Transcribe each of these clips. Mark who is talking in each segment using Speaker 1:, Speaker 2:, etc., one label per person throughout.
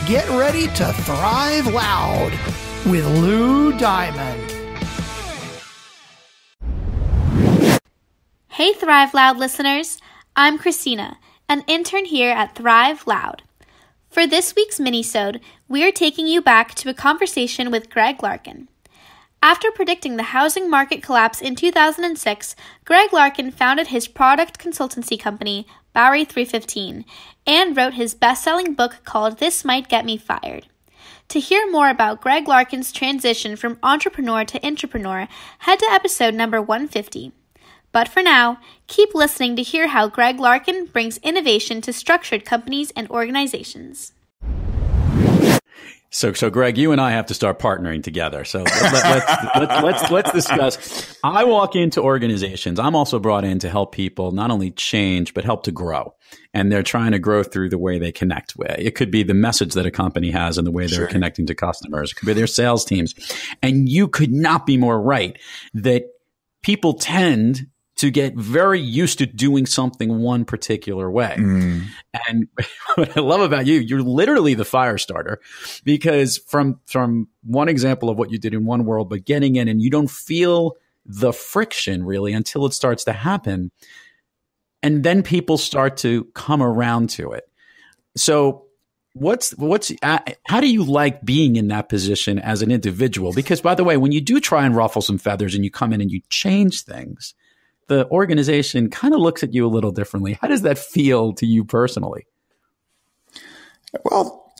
Speaker 1: Get ready to thrive loud with Lou Diamond.
Speaker 2: Hey Thrive Loud listeners, I'm Christina, an intern here at Thrive Loud. For this week's minisode, we are taking you back to a conversation with Greg Larkin. After predicting the housing market collapse in 2006, Greg Larkin founded his product consultancy company, Bowery 315, and wrote his best-selling book called This Might Get Me Fired. To hear more about Greg Larkin's transition from entrepreneur to intrapreneur, head to episode number 150. But for now, keep listening to hear how Greg Larkin brings innovation to structured companies and organizations.
Speaker 3: So Greg, you and I have to start partnering together. So let's discuss. I walk into organizations. I'm also brought in to help people not only change, but help to grow. And they're trying to grow through the way they connect with. It could be the message that a company has and the way they're connecting to customers. It could be their sales teams. And you could not be more right that people tend to get very used to doing something one particular way. And what I love about you, you're literally the fire starter, because from one example of what you did in one world, but getting in and you don't feel the friction really until it starts to happen. And then people start to come around to it. So how do you like being in that position as an individual? Because by the way, when you do try and ruffle some feathers and you come in and you change things, the organization kind of looks at you a little differently. How does that feel to you personally?
Speaker 4: Well,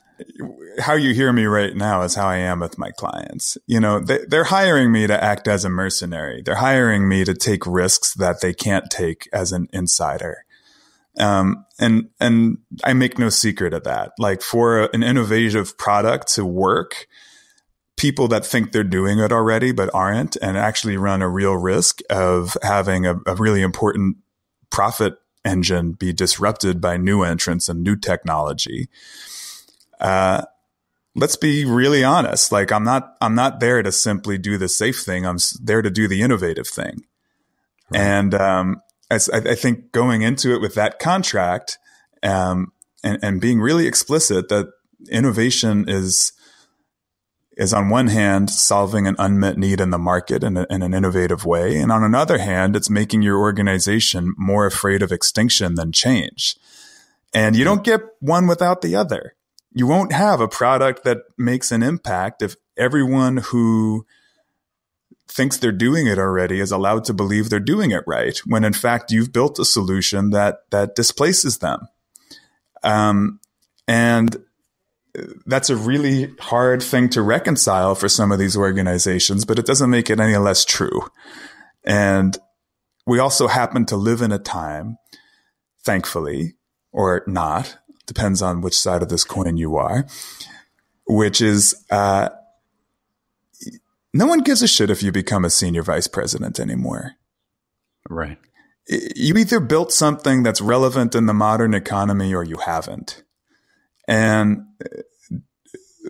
Speaker 4: how you hear me right now is how I am with my clients. You know, they're hiring me to act as a mercenary. They're hiring me to take risks that they can't take as an insider. And I make no secret of that. Like, for an innovative product to work, people that think they're doing it already but aren't, and actually run a real risk of having a really important profit engine be disrupted by new entrants and new technology. Let's be really honest. Like, I'm not there to simply do the safe thing. I'm there to do the innovative thing. Right. And I think going into it with that contract, and being really explicit that innovation is on one hand solving an unmet need in the market in an innovative way. And on another hand, it's making your organization more afraid of extinction than change. And you don't get one without the other. You won't have a product that makes an impact if everyone who thinks they're doing it already is allowed to believe they're doing it right, when in fact you've built a solution that displaces them. And that's a really hard thing to reconcile for some of these organizations, but it doesn't make it any less true. And we also happen to live in a time, thankfully, or not, depends on which side of this coin you are, which is no one gives a shit if you become a senior vice president anymore.
Speaker 3: Right.
Speaker 4: You either built something that's relevant in the modern economy or you haven't. And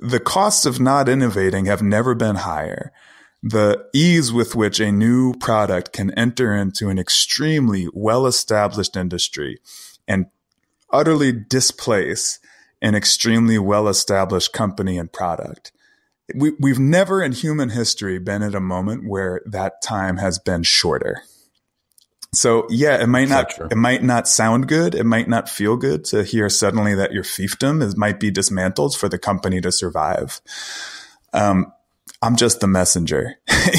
Speaker 4: the costs of not innovating have never been higher. The ease with which a new product can enter into an extremely well-established industry and utterly displace an extremely well-established company and product. We've never in human history been at a moment where that time has been shorter. So yeah, it might not sound good. It might not feel good to hear suddenly that your fiefdom might be dismantled for the company to survive. I'm just the messenger,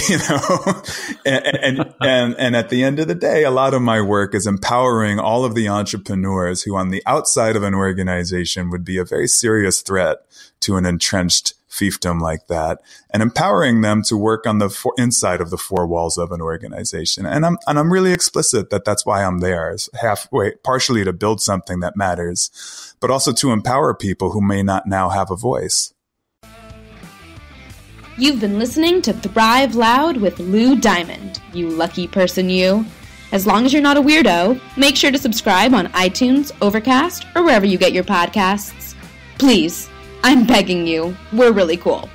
Speaker 4: you know, and at the end of the day, a lot of my work is empowering all of the entrepreneurs who on the outside of an organization would be a very serious threat to an entrenched fiefdom like that, and empowering them to work on the inside of the four walls of an organization. And I'm really explicit that that's why I'm there, is partially to build something that matters, but also to empower people who may not now have a voice.
Speaker 5: You've been listening to Thrive Loud with Lou Diamond, you lucky person you. As long as you're not a weirdo, make sure to subscribe on iTunes, Overcast, or wherever you get your podcasts. Please, I'm begging you. We're really cool.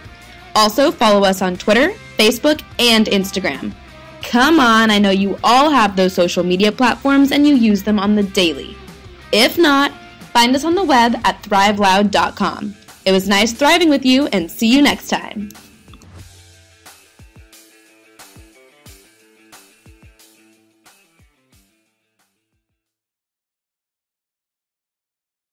Speaker 5: Also, follow us on Twitter, Facebook, and Instagram. Come on, I know you all have those social media platforms and you use them on the daily. If not, find us on the web at thriveloud.com. It was nice thriving with you, and see you next time.